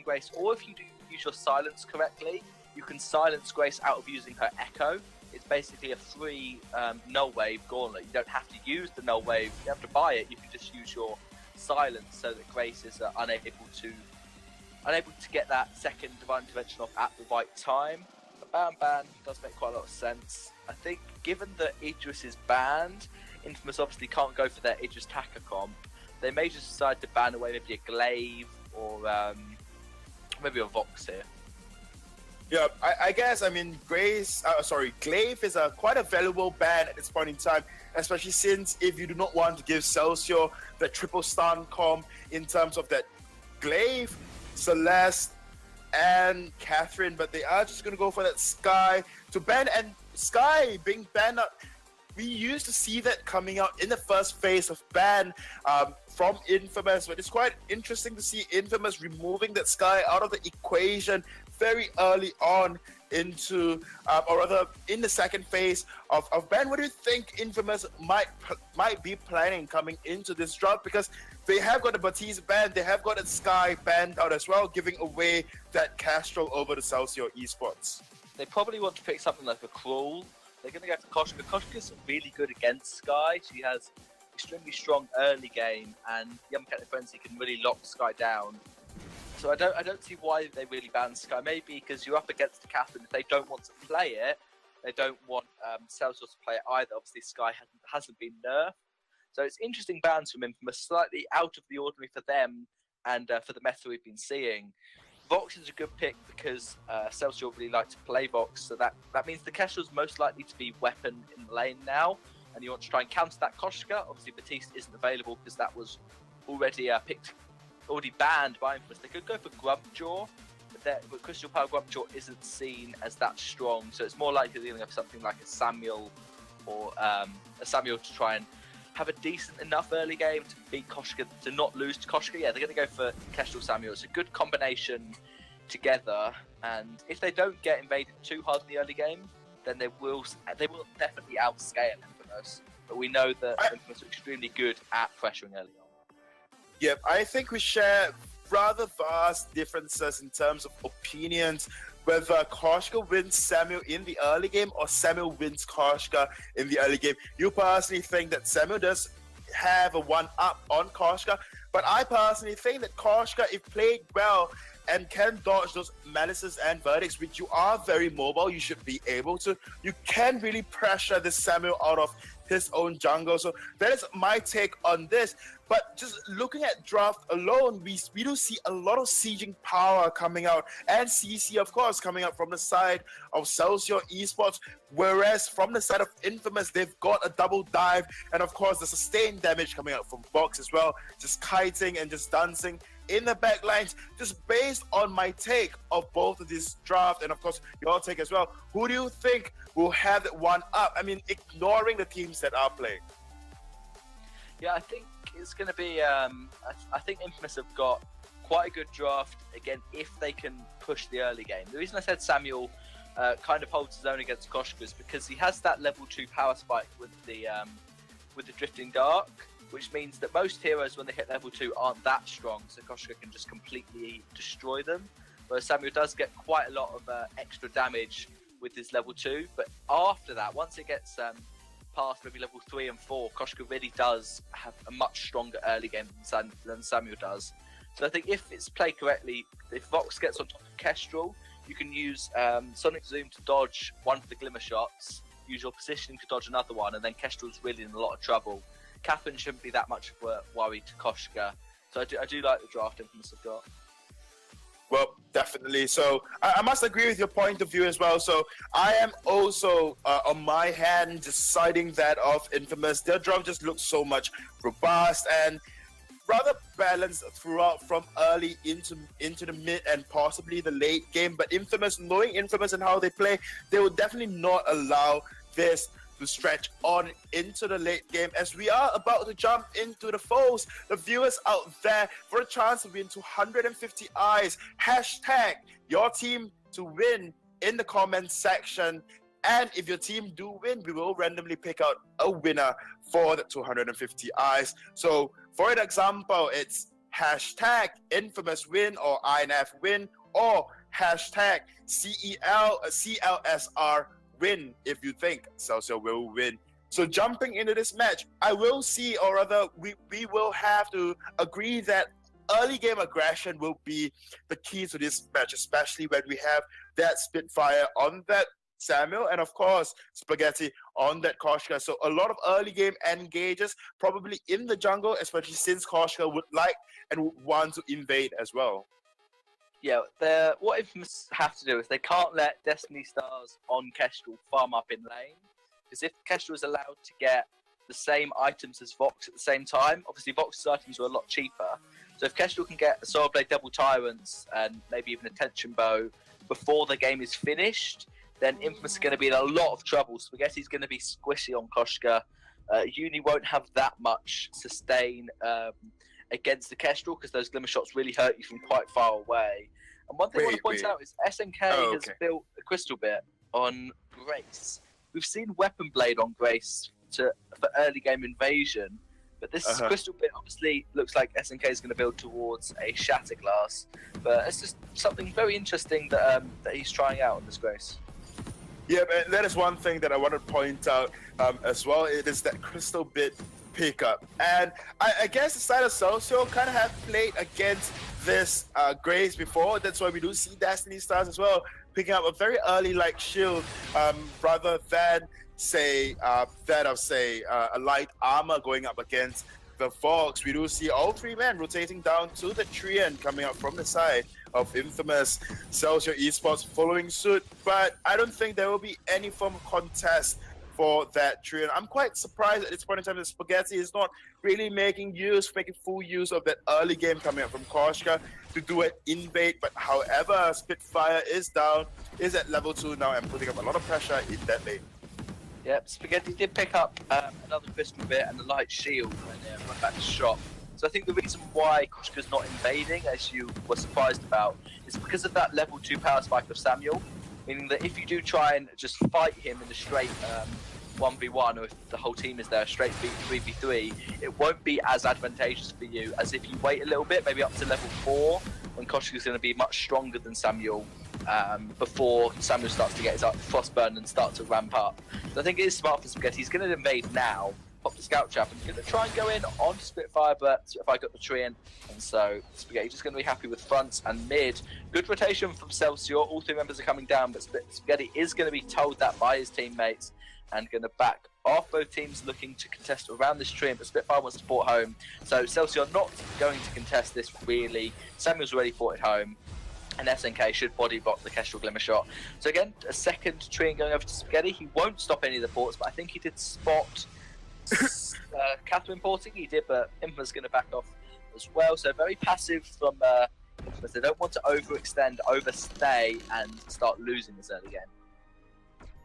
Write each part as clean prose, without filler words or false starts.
Grace, or if you do use your silence correctly, you can silence Grace out of using her echo. It's basically a free null wave gauntlet. You don't have to use the null wave. You have to buy it. You can just use your silence so that Grace is unable to get that second Divine Intervention off at the right time. The ban does make quite a lot of sense. I think given that Idris is banned, Infamous obviously can't go for their Idris Taka comp. They may just decide to ban away maybe a Glaive or maybe a Vox here. Yeah, I guess, Glaive is quite a valuable ban at this point in time, especially since if you do not want to give Celsior the triple stun comp in terms of that Glaive, Celeste, and Catherine, but they are just going to go for that Sky to ban, and Sky being banned out. We used to see that coming out in the first phase of ban from Infamous, but it's quite interesting to see Infamous removing that Sky out of the equation very early on into, or rather in the second phase of ban. What do you think Infamous might be planning coming into this drop? Because they have got the Baptiste banned, they have got the Sky banned out as well, giving away that Castrol over to Celsior Esports. They probably want to pick something like a Crawl. They're going to go for Koshka. Koshka's really good against Sky. She has extremely strong early game, and Young Captain Frenzy can really lock Sky down. So I don't see why they really ban Sky. Maybe because you're up against the Catherine. If they don't want to play it, they don't want Celsius to play it either. Obviously, Sky hasn't been nerfed. So it's interesting bans from Infamous, slightly out of the ordinary for them and for the meta we've been seeing. Vox is a good pick because Celsior really like to play Vox, so that means the Kestrel's most likely to be weapon in the lane now, and you want to try and counter that Koshka. Obviously, Baptiste isn't available because that was already banned by Infamous. They could go for Grumpjaw, but Crystal Power Grumpjaw isn't seen as that strong, so it's more likely they're going to have something like a Samuel or a Samuel to try and have a decent enough early game to beat Koshka, to not lose to Koshka. Yeah, they're going to go for Kestrel Samuel. It's a good combination together, and if they don't get invaded too hard in the early game, then they will definitely outscale Infamous. But we know that Infamous are extremely good at pressuring early on. Yep, I think we share rather vast differences in terms of opinions whether Koshka wins Samuel in the early game or Samuel wins Koshka in the early game. You personally think that Samuel does have a one-up on Koshka, but I personally think that Koshka, if played well and can dodge those malices and verdicts, which you are very mobile, you should be able to, you can really pressure this Samuel out of his own jungle. So that is my take on this. But just looking at draft alone, we do see a lot of sieging power coming out, and CC of course coming out from the side of Celsior Esports, whereas from the side of Infamous they've got a double dive, and of course the sustained damage coming out from Vox as well, just kiting and just dancing in the back lines. Just based on my take of both of these draft, and of course your take as well, who do you think will have that one up? I mean, ignoring the teams that are playing. Yeah, I think it's going to be. I think Infamous have got quite a good draft again if they can push the early game. The reason I said Samuel kind of holds his own against Koshka is because he has that level 2 power spike with the Drifting Dark, which means that most heroes when they hit level 2 aren't that strong, so Koshka can just completely destroy them. Whereas Samuel does get quite a lot of extra damage with his level 2, but after that, once it gets past maybe level 3 and 4, Koshka really does have a much stronger early game than Samuel does. So I think if it's played correctly, if Vox gets on top of Kestrel, you can use Sonic Zoom to dodge one of the Glimmer shots, use your positioning to dodge another one, and then Kestrel's really in a lot of trouble. Catherine shouldn't be that much of a worry to Koshka. So I do like the draft Infamous have got. Well, definitely. So I must agree with your point of view as well. So I am also on my hand just siding that of Infamous. Their draft just looks so much robust and rather balanced throughout from early into the mid and possibly the late game. But Infamous, knowing Infamous and how they play, they will definitely not allow this to stretch on into the late game, as we are about to jump into the foes. The viewers out there, for a chance to win 250 eyes, hashtag your team to win in the comment section. And if your team do win, we will randomly pick out a winner for the 250 eyes. So for an example, it's hashtag infamous win or INF win or hashtag CLSR win if you think Celsior will win. So jumping into this match, I will see, or rather we will have to agree that early game aggression will be the key to this match, especially when we have that Spitfire on that Samuel and of course Spaghetti on that Koshka. So a lot of early game engages probably in the jungle, especially since Koshka would like and would want to invade as well. Yeah, what Infamous have to do is they can't let Destiny Stars on Kestrel farm up in lane. Because if Kestrel is allowed to get the same items as Vox at the same time, obviously Vox's items are a lot cheaper. So if Kestrel can get a Sword Blade Double Tyrants and maybe even a Tension Bow before the game is finished, then Infamous is going to be in a lot of trouble. Spaghetti's going to be squishy on Koshka. Uni won't have that much sustain against the Kestrel because those Glimmer Shots really hurt you from quite far away. And one thing I want to point out is SNK has built a Crystal Bit on Grace. We've seen Weapon Blade on Grace for early game invasion, but this Crystal Bit obviously looks like SNK is going to build towards a Shatterglass. But it's just something very interesting that he's trying out on this Grace. Yeah, but that is one thing that I want to point out as well. It is that Crystal Bit pickup. And I guess the side of Celsior kind of have played against this Grace before. That's why we do see Destiny Stars as well picking up a very early like shield rather than say a light armor going up against the Fox. We do see all three men rotating down to the Treant coming up from the side of Infamous. Celsior Esports following suit, but I don't think there will be any form of contest for that Treant. I'm quite surprised at this point in time that Spaghetti is not really making full use of that early game coming up from Koshka to do an invade, but however, Spitfire is down, is at level 2 now and putting up a lot of pressure in that lane. Yep, Spaghetti did pick up another Crystal Bit and a light shield when they went back to shop. So I think the reason why Koshka's not invading, as you were surprised about, is because of that level 2 power spike of Samuel. Meaning that if you do try and just fight him in a straight 1v1, or if the whole team is there, a straight 3v3, it won't be as advantageous for you as if you wait a little bit, maybe up to level 4, when Koshka is going to be much stronger than Samuel before Samuel starts to get his Frostburn and start to ramp up. So I think it is smart for Spaghetti. He's going to invade now, pop the Scout Trap, and he's going to try and go in on Spitfire, but Spitfire got the Treant, and so Spaghetti just going to be happy with fronts and mid. Good rotation from Celsior. All three members are coming down, but Spaghetti is going to be told that by his teammates and going to back off both teams looking to contest around this Treant, but Spitfire wants to port home. So Celsior not going to contest this really. Samuel's already ported home, and SNK should body block the Kestrel Glimmer Shot. So again, a second Treant going over to Spaghetti. He won't stop any of the ports, but I think he did spot Catherine porting. He did, but Infamous going to back off as well. So very passive from Infamous. They don't want to overextend, overstay, and start losing this early game.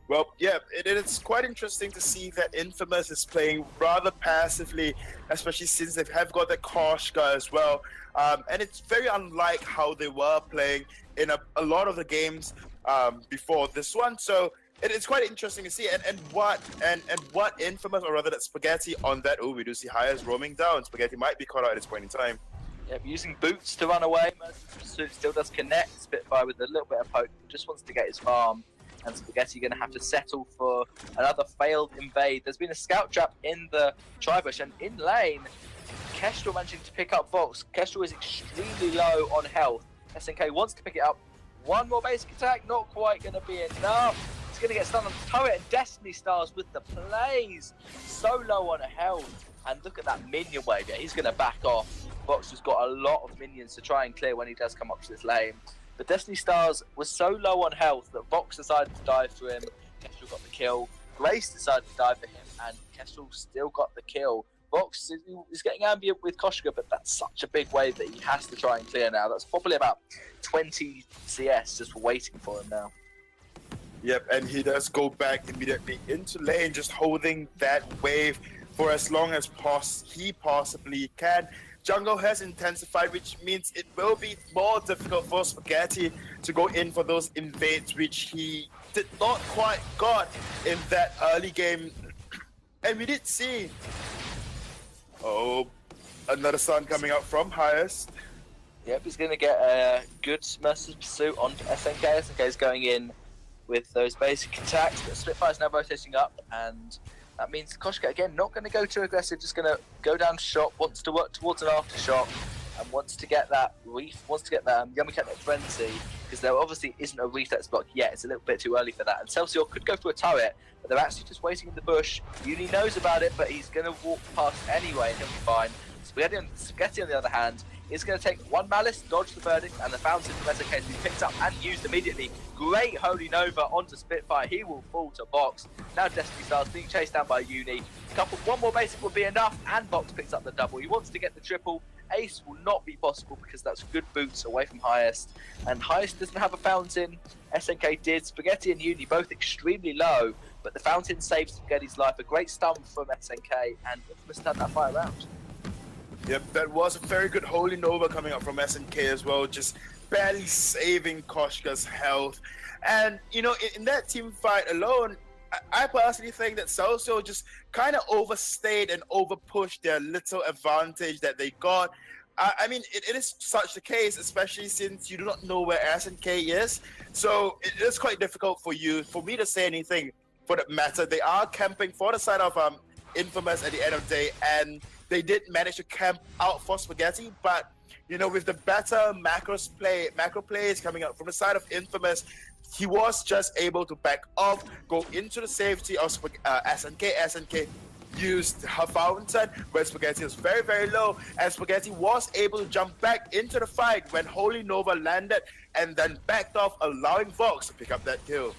Well, yeah, it is quite interesting to see that Infamous is playing rather passively, especially since they have got the Koshka as well. And it's very unlike how they were playing in a lot of the games before this one. So it's quite interesting to see. And what Infamous, or rather that Spaghetti on that, we do see Hyas roaming down. Spaghetti might be caught out at this point in time. Yep, using boots to run away. Pursuit still does connect. Spitfire with a little bit of poke, just wants to get his farm. And Spaghetti going to have to settle for another failed invade. There's been a Scout Trap in the Tribush, and in lane, Kestrel managing to pick up Vox. Kestrel is extremely low on health. SNK wants to pick it up. One more basic attack, not quite going to be enough. He's going to get stunned on the turret, and Destiny Stars with the plays. So low on health. And look at that minion wave. Yeah, he's going to back off. Vox has got a lot of minions to try and clear when he does come up to this lane. But Destiny Stars was so low on health that Vox decided to dive for him. Kestrel got the kill. Grace decided to dive for him, and Kestrel still got the kill. Vox is getting ambient with Koshka, but that's such a big wave that he has to try and clear now. That's probably about 20 CS just for waiting for him now. Yep, and he does go back immediately into lane, just holding that wave for as long as he possibly can. Jungle has intensified, which means it will be more difficult for Spaghetti to go in for those invades, which he did not quite got in that early game. And we did see... Oh, Another stun coming out from highest. Yep, he's going to get a good merciless pursuit on SNK. SNK is going in with those basic attacks, but Spitfire's now rotating up, and that means Koshka again not going to go too aggressive, just going to go down shot, wants to work towards an aftershock, and wants to get that Yummy Cat Frenzy, because there obviously isn't a reflex block yet. It's a little bit too early for that, and Celsior could go for a turret, but they're actually just waiting in the bush. Uni knows about it, but he's going to walk past anyway, and he'll be fine. Spaghetti, on the other hand, is going to take one Malice, dodge the verdict, and the fountain from SNK to be picked up and used immediately. Great Holy Nova onto Spitfire. He will fall to Box. Now Destiny Stars being chased down by Uni. One more basic will be enough, and Box picks up the double. He wants to get the triple. Ace will not be possible because that's good boots away from Highest. And Highest doesn't have a fountain. SNK did. Spaghetti and Uni both extremely low, but the fountain saved Spaghetti's life. A great stun from SNK, and Infamous turned that fight around. Yep, that was a very good Holy Nova coming up from SNK as well, just barely saving Koshka's health. And, you know, in that team fight alone, I personally think that Celsior just kind of overstayed and overpushed their little advantage that they got. I mean, it is such the case, especially since you do not know where SNK is. So it is quite difficult for me to say anything for that matter. They are camping for the side of Infamous at the end of the day, and they did manage to camp out for Spaghetti, but you know, with the better macro plays coming out from the side of Infamous, he was just able to back off, go into the safety of SNK. SNK used her fountain when Spaghetti was very, very low, and Spaghetti was able to jump back into the fight when Holy Nova landed and then backed off, allowing Vox to pick up that kill.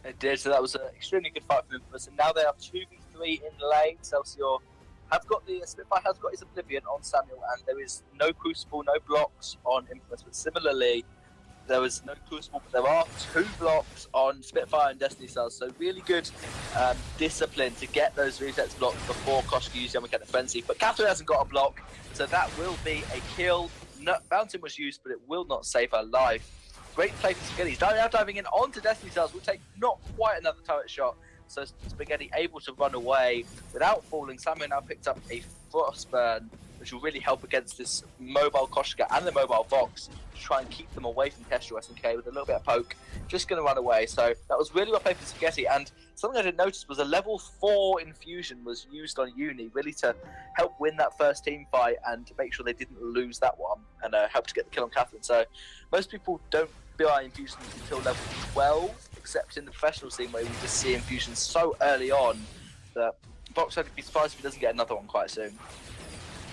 It did, so that was an extremely good fight for Infamous, and now they are 2v3 in lane. Celsior Spitfire has got his Oblivion on Samuel, and there is no Crucible, no blocks on Infamous, but similarly, there was no Crucible, but there are 2 blocks on Spitfire and Destiny Stars, so really good discipline to get those resets blocked before Koshka used Yummy Cat Frenzy, but Catherine hasn't got a block, so that will be a kill. Fountain was used, but it will not save her life. Great play for Spaghetti. He's now diving in onto Destiny Stars, will take not quite another turret shot, so Spaghetti able to run away without falling. Samuel now picked up a Frostburn, which will really help against this mobile Koshka and the mobile Vox to try and keep them away from Kestrel. SNK with a little bit of poke, just going to run away. So that was really well played for Spaghetti, and something I didn't notice was a level 4 infusion was used on Uni, really to help win that first team fight and to make sure they didn't lose that one, and help to get the kill on Catherine. So most people don't buy infusions until level 12, except in the professional scene where we just see infusions so early on that Box would be surprised if he doesn't get another one quite soon.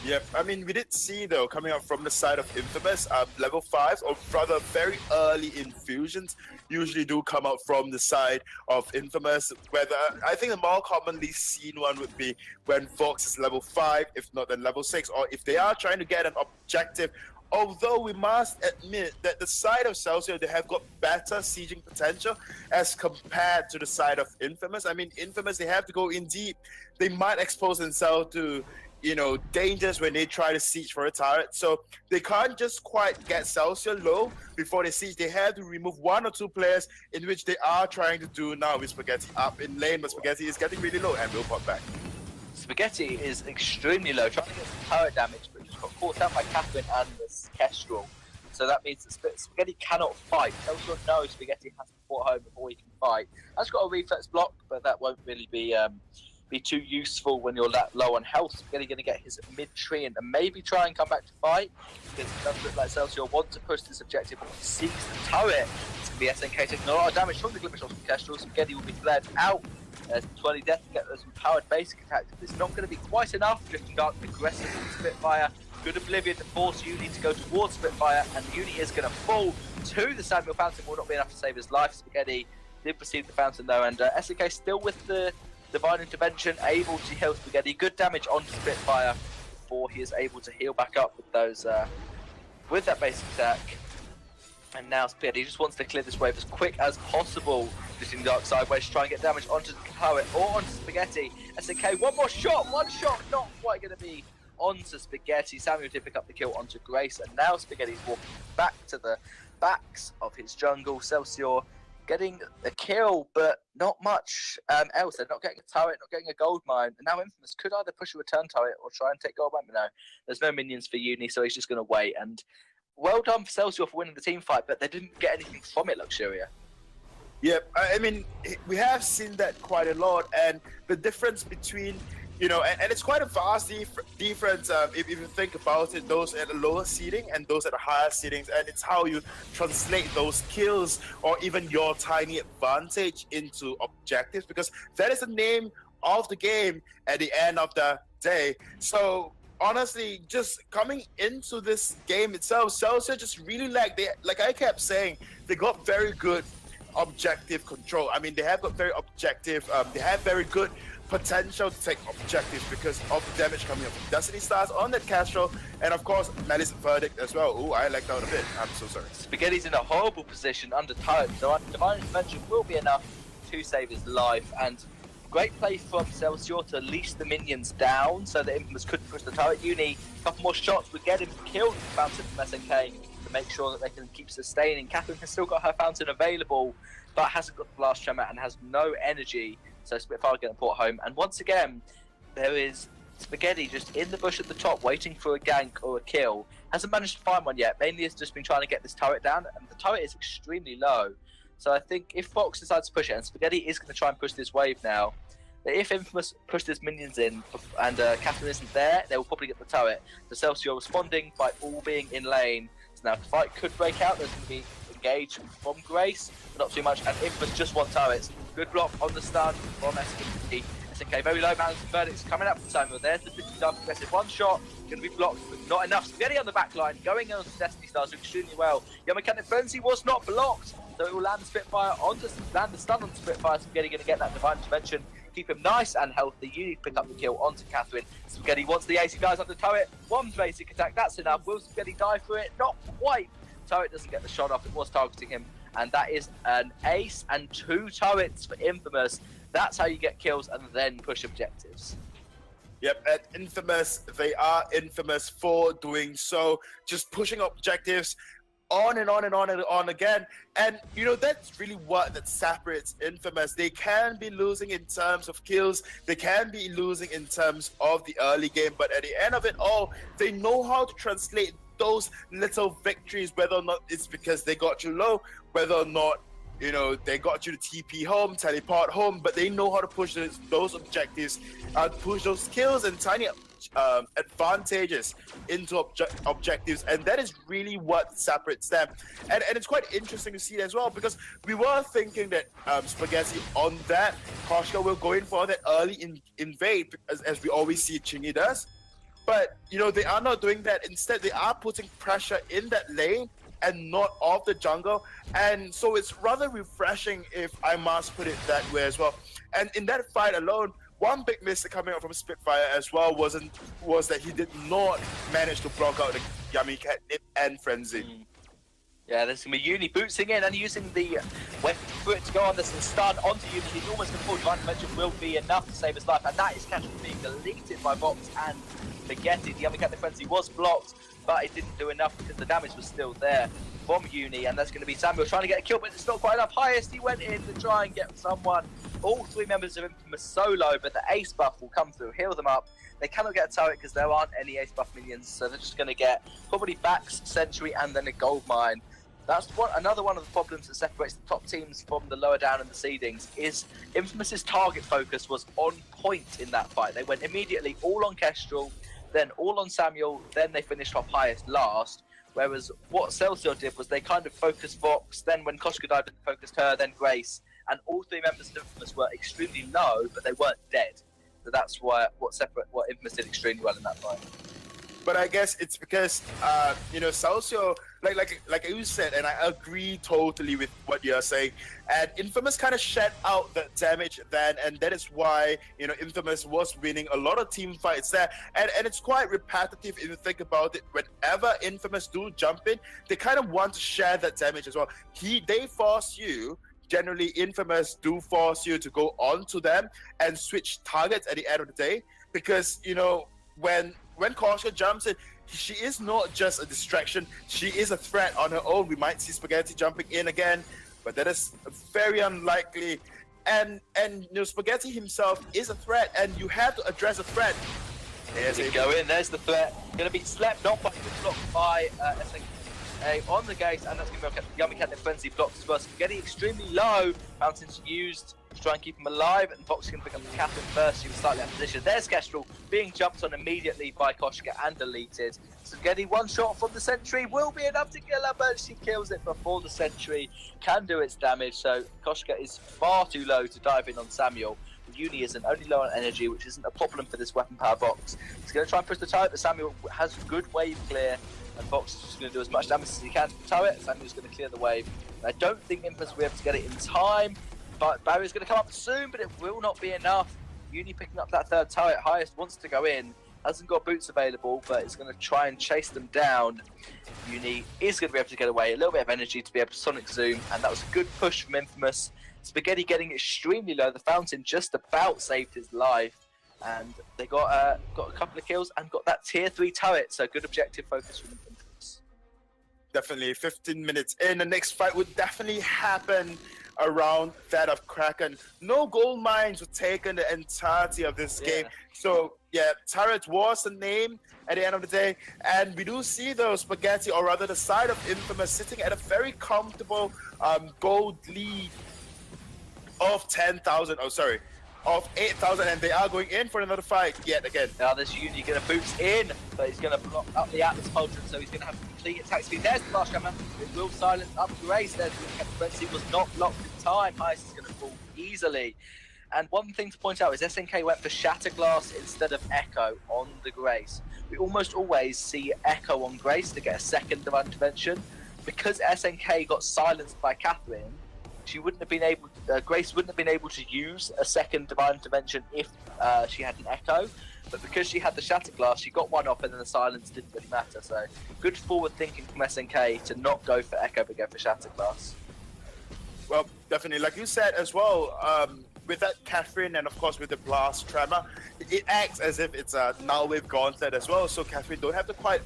Yep, I mean, we did see though, coming up from the side of Infamous, level 5s, or rather very early infusions, usually do come out from the side of Infamous. Whether I think the more commonly seen one would be when Vox is level 5, if not then level 6, or if they are trying to get an objective. Although we must admit that the side of Celsior, they have got better sieging potential as compared to the side of Infamous. I mean, Infamous, they have to go in deep. They might expose themselves to, you know, dangers when they try to siege for a turret. So they can't just quite get Celsior low before they siege. They have to remove 1 or 2 players, in which they are trying to do now with Spaghetti up in lane, but Spaghetti is getting really low and will pop back. Spaghetti is extremely low, trying to get some turret damage, but just got caught out by Catherine and the Kestrel. So that means that Spaghetti cannot fight. Celsior knows Spaghetti has to port home before he can fight. That's got a reflex block, but that won't really be too useful when you're that low on health. Spaghetti going to get his mid-tree and maybe try and come back to fight, because it does look like Celsior want to push this objective, but he sees the turret. It's going to be SNK taking a lot of damage from the Glimmer Shots from Kestrel. Spaghetti will be bled out. There's 20 death to get those empowered basic attacks. It's not going to be quite enough. Drifting Dark aggressive with Spitfire. Good Oblivion to force Uni to go towards Spitfire, and Uni is going to fall to the Samuel Fountain. Will not be enough to save his life. Spaghetti did receive the Fountain though, and SNK still with the Divine Intervention, able to heal Spaghetti. Good damage onto Spitfire before he is able to heal back up with those with that basic attack. And now Spaghetti just wants to clear this wave as quick as possible. Just in Dark sideways, try and get damage onto the turret or onto Spaghetti. SNK, one shot, not quite going to be onto Spaghetti. Samuel did pick up the kill onto Grace, and now Spaghetti's walking back to the backs of his jungle. Celsior getting a kill, but not much else. They're not getting a turret, not getting a gold mine. And now Infamous could either push a return turret or try and take gold mine. But no, there's no minions for Uni, so he's just going to wait. And well done for Celsior for winning the team fight, but they didn't get anything from it, Luxuria. Yep, I mean, we have seen that quite a lot, and the difference between, and it's quite a vast difference if you think about it, those at a lower seeding and those at a higher seedings, and it's how you translate those kills or even your tiny advantage into objectives, because that is the name of the game at the end of the day. So honestly, just coming into this game itself, Celsior just really like I kept saying, they got very good objective control. I mean, they have got very objective, they have very good potential to take objectives because of the damage coming up from Destiny Stars on that Castro, and of course Medicine Verdict as well. Ooh, I lagged out a bit. I'm so sorry. Spaghetti's in a horrible position under turret, so Divine Intervention will be enough to save his life, and great play from Celsior to leash the minions down so that Infamous could push the turret. Uni, a couple more shots would get him killed with Fountain from SNK to make sure that they can keep sustaining. Catherine has still got her Fountain available, but hasn't got the Blast Tremor and has no energy, so Spitfire getting port home. And once again, there is Spaghetti just in the bush at the top waiting for a gank or a kill. Hasn't managed to find one yet, mainly has just been trying to get this turret down, and the turret is extremely low. So I think if Fox decides to push it, and Spaghetti is going to try and push this wave now, that if Infamous push his minions in and Catherine isn't there, they will probably get the turret. The Celsior responding by all being in lane. So now if the fight could break out, there's going to be engage from Grace, but not too much, and Infamous just want turrets. Good block on the stun from SNK. SNK very low, Man's Verdict's coming up from Samuel. There's the 50 dub aggressive one shot, going to be blocked, but not enough. Spaghetti on the back line, going on to Destiny Stars extremely well. Your Mechanic Frenzy was not blocked, so it will land the Spitfire land the stun on Spitfire. Spaghetti going to get that Divine Intervention, keep him nice and healthy. You need to pick up the kill onto Catherine. Spaghetti wants the AC guys on the turret. One basic attack, that's enough. Will Spaghetti die for it? Not quite. Turret doesn't get the shot off, it was targeting him, and that is an ace and 2 turrets for Infamous. That's how you get kills and then push objectives. Yep, at Infamous, they are infamous for doing so, just pushing objectives on and on and on and on again. And that's really that separates Infamous. They can be losing in terms of kills, they can be losing in terms of the early game, but at the end of it all, they know how to translate those little victories, whether or not it's because they got you low, whether or not they got you to TP home, teleport home, but they know how to push those objectives, push those kills and tiny advantages into objectives, and that is really what separates them. And it's quite interesting to see it as well, because we were thinking that Spaghetti on that Koshka will go in for that early invade, as we always see Chingy does. But they are not doing that. Instead, they are putting pressure in that lane and not off the jungle, and so it's rather refreshing, if I must put it that way as well. And in that fight alone, one big miss coming out from Spitfire as well was that he did not manage to block out the Yummy Catnip and Frenzy. Yeah, there's going to be Uni bootsing in and using the weapon for it to go on this and stun onto Uni. He's almost going to fall. Divine Intervention will be enough to save his life, and that is casually being deleted by Vox and Spaghetti. The Yummy Catnip Frenzy was blocked, but it didn't do enough because the damage was still there from Uni, and that's going to be Samuel trying to get a kill, but it's not quite enough. Highest, he went in to try and get someone. All 3 members of Infamous solo, but the ace buff will come through, heal them up. They cannot get a turret because there aren't any ace buff minions, so they're just going to get probably Bax, Sentry, and then a gold mine. That's another one of the problems that separates the top teams from the lower down in the seedings, is Infamous's target focus was on point in that fight. They went immediately all on Kestrel, then all on Samuel, then they finished off highest last. Whereas what Celsior did was they kind of focused Vox, then when Koshka died, they focused her, then Grace, and all 3 members of Infamous were extremely low, but they weren't dead. So that's what Infamous did extremely well in that fight. But I guess it's because Celsior, like you said, and I agree totally with what you're saying, and Infamous kind of shed out the damage then, and that is why Infamous was winning a lot of team fights there, and it's quite repetitive if you think about it. Whenever Infamous do jump in, they kind of want to share that damage as well. They force you. Generally, Infamous do force you to go on to them and switch targets at the end of the day, because when Koshka jumps in, she is not just a distraction, she is a threat on her own. We might see Spaghetti jumping in again, but that is very unlikely. And Spaghetti himself is a threat, and you have to address a threat. There's it go in. There's the threat. Going to be slept, not by blocked by SNK on the gate, and that's going to be Yummy Cat Frenzy blocked as well. Spaghetti extremely low. Fountains used to try and keep him alive, and Fox is going to pick up the Catherine first. She was slightly out of position. There's Kestrel being jumped on immediately by Koshka and deleted. Spaghetti, one shot from the sentry will be enough to kill her, but she kills it before the sentry can do its damage. So Koshka is far too low to dive in on Samuel. Uni isn't, only low on energy, which isn't a problem for this weapon power box. He's going to try and push the turret, but Samuel has good wave clear, and Fox is just going to do as much damage as he can to the turret. Samuel's going to clear the wave. And I don't think Infamous will be able to get it in time, but Barrier's going to come up soon, but it will not be enough. Uni picking up that third turret, Highest wants to go in, hasn't got boots available, but is going to try and chase them down. Uni is going to be able to get away, a little bit of energy to be able to Sonic Zoom, and that was a good push from Infamous. Spaghetti getting extremely low. The Fountain just about saved his life, and they got a couple of kills and got that tier 3 turret. So good objective focus from Infamous. Definitely 15 minutes in. The next fight would definitely happen around that of Kraken. No gold mines were taken the entirety of this game. So yeah, turret was the name at the end of the day, and we do see those Spaghetti, or rather the side of Infamous, sitting at a very comfortable gold lead of 10,000, of 8,000, and they are going in for another fight yet again. Now there's Uni going to boost in, but he's going to block up the Atlas Pauldron, so he's going to have complete attack speed. There's the last hammer. It will silence up Grace. There's the Frenzy was not blocked in time. Highest is going to fall easily. And one thing to point out is SNK went for Shatterglass instead of Echo on the Grace. We almost always see Echo on Grace to get a second Divine Intervention. Because SNK got silenced by Catherine, she wouldn't have been able to, Grace wouldn't have been able to use a second Divine Intervention if she had an Echo, but because she had the Shatterglass, she got one off and then the silence didn't really matter. So good forward thinking from SNK to not go for Echo but go for Shatterglass. Well, definitely, like you said as well, with that Catherine and of course with the Blast Tremor, it acts as if it's a Now Wave Gauntlet as well, so Catherine don't have to quite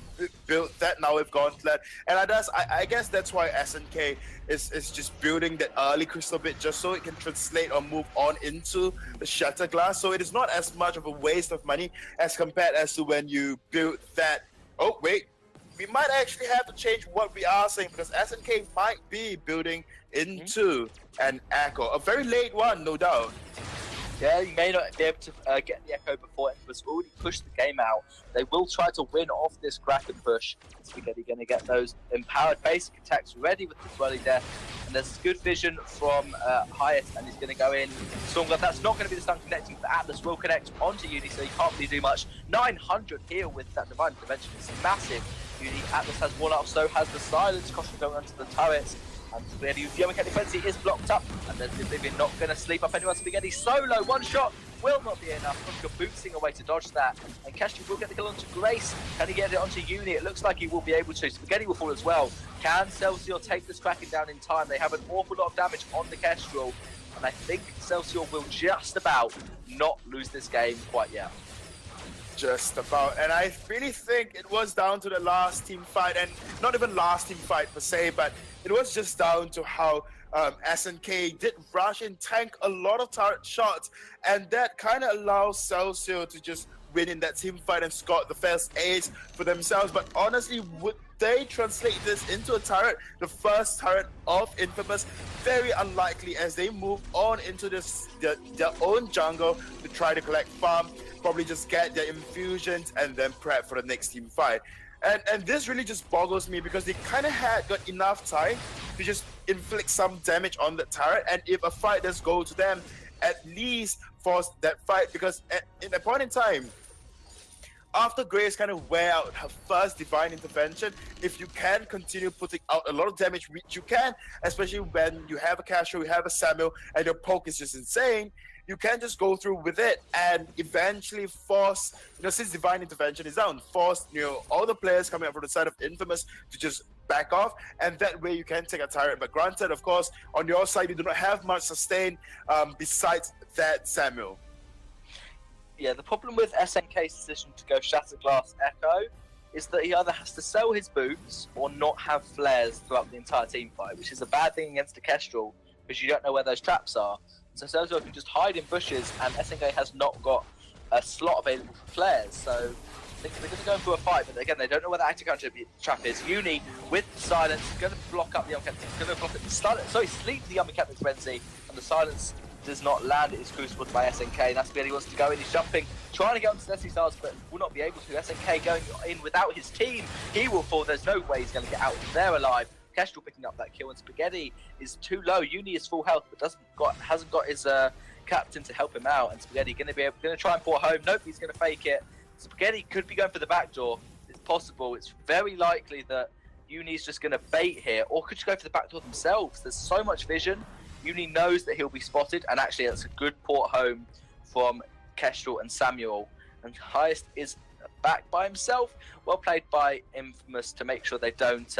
build that Now Wave Gauntlet, and I guess that's why SNK is just building that early Crystal Bit just so it can translate or move on into the Shatterglass, so it is not as much of a waste of money as compared as to when you build that. Oh wait, we might actually have to change what we are saying, because SNK might be building into an Echo. A very late one, no doubt. Yeah, you may not be able to get the Echo before Infamous already pushed the game out. They will try to win off this Kraken push. Spaghetti going to get those empowered basic attacks ready with the Swirly Death. And there's good vision from Highest, and he's going to go in. Stormguard, that's not going to be the stun connecting, but Atlas will connect onto Uni, so he can't really do much. 900 heal with that Divine Intervention is massive. Uni, Atlas has one up, so has the Silence. Caution going onto the turrets. And Spaghetti, Yummy Cat Frenzy is blocked up, and there's Oblivion not going to sleep up anyone. Spaghetti solo, one shot will not be enough. Koshka bootsing away to dodge that, and Kestrel will get the kill onto Grace. Can he get it onto Uni? It looks like he will be able to. Spaghetti will fall as well. Can Celsior take this Kraken down in time? They have an awful lot of damage on the Kestrel, and I think Celsior will just about not lose this game quite yet. Just about, and I really think it was down to the last team fight, and not even last team fight per se, but it was just down to how SNK did rush and tank a lot of turret shots, and that kind of allows Celsior to just win in that team fight and score the first ace for themselves. But honestly, would they translate this into a turret, the first turret of Infamous? Very unlikely, as they move on into this their own jungle to try to collect farm, probably just get their infusions and then prep for the next team fight. And this really just boggles me, because they kind of had got enough time to just inflict some damage on the turret, and if a fight does go to them, at least force that fight, because in a point in time, after Grace kind of wear out her first Divine Intervention, if you can continue putting out a lot of damage, which you can, especially when you have a Castro, you have a Samuel, and your poke is just insane, you can just go through with it and eventually force, since Divine Intervention is down, force, all the players coming up from the side of Infamous to just back off, and that way you can take a turret. But granted, of course, on your side, you do not have much sustain besides that Samuel. Yeah, the problem with SNK's decision to go Shatterglass Echo is that he either has to sell his boots or not have flares throughout the entire team fight, which is a bad thing against a Kestrel because you don't know where those traps are. So Celsior can just hide in bushes, and SNK has not got a slot available for flares. So I think they're going to go for a fight, but again, they don't know where the active counter trap is. Uni with silence, going to block up the Unmechanics, going to block it. Sleep the Unmechanics Frenzy, and the silence does not land. It is crucibled by SNK. That's where he wants to go in. He's jumping, trying to get onto Destiny Stars, but will not be able to. SNK going in without his team. He will fall. There's no way he's going to get out there alive. Kestrel picking up that kill, and Spaghetti is too low. Uni is full health, but hasn't got his captain to help him out. And Spaghetti going to try and pour home. Nope, he's going to fake it. Spaghetti could be going for the back door. It's possible. It's very likely that Uni's just going to bait here, or could just go for the back door themselves. There's so much vision. Uni knows that he'll be spotted, and actually that's a good port home from Kestrel and Samuel. And Highest is back by himself. Well played by Infamous to make sure they don't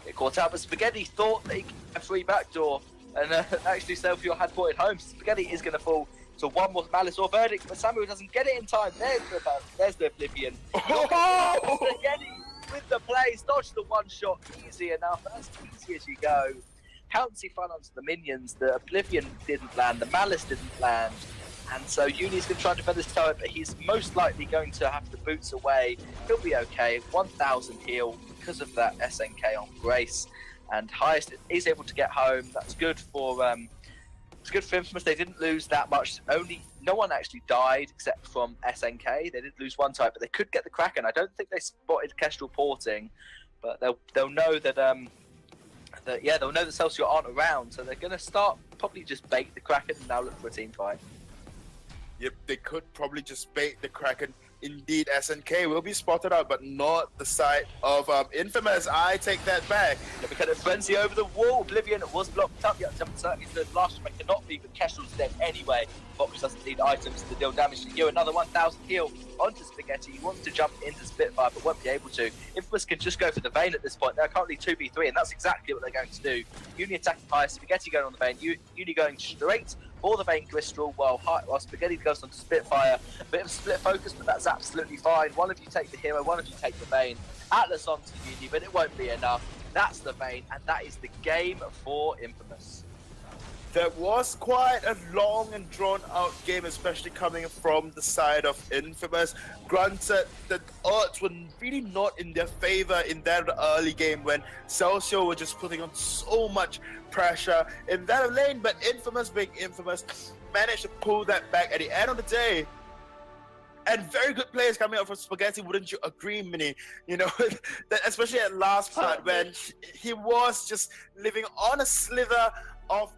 get caught out. But Spaghetti thought that he could get a free backdoor, and actually Celsior had ported home. Spaghetti is going to fall to one more Malice or Verdict, but Samuel doesn't get it in time. There's the Oblivion. Spaghetti with the plays, dodge the one shot, easy enough. As easy as you go. Pouncy fun onto the minions, the Oblivion didn't land, the Malice didn't land, and so Uni's going to try and defend this turret, but he's most likely going to have the boots away. He'll be okay, 1000 heal because of that SNK on Grace, and Highest is able to get home. That's good for Infamous. They didn't lose that much. No one actually died except from SNK. They did lose one type, but they could get the Kraken. I don't think they spotted Kestrel porting, but they'll know that they'll know that Celsior aren't around, so they're going to start probably just bait the Kraken and now look for a team fight. Yep, they could probably just bait the Kraken. Indeed, SNK will be spotted out, but not the side of Infamous. I take that back. The mechanic frenzy over the wall. Oblivion was blocked up. Yeah, certainly the last strike cannot be, but Kestrel's dead anyway. Fox doesn't need items to deal damage to you. Another 1000 heal onto Spaghetti. He wants to jump into Spitfire, but won't be able to. Infamous can just go for the Vayne at this point. They're currently 2v3, and that's exactly what they're going to do. Uni attacking high, Spaghetti going on the Vayne. Uni going straight for the Vayne Crystal, while Spaghetti goes on to Spitfire. A bit of a split focus, but that's absolutely fine. One of you take the hero, one of you take the Vayne. Atlas onto Uni, but it won't be enough. That's the Vayne, and that is the game for Infamous. That was quite a long and drawn-out game, especially coming from the side of Infamous. Granted, the odds were really not in their favor in that early game when Celsior were just putting on so much pressure in that lane, but Infamous, being Infamous, managed to pull that back at the end of the day. And very good players coming out from Spaghetti, wouldn't you agree, Mini? You know, that especially at last part when he was just living on a slither of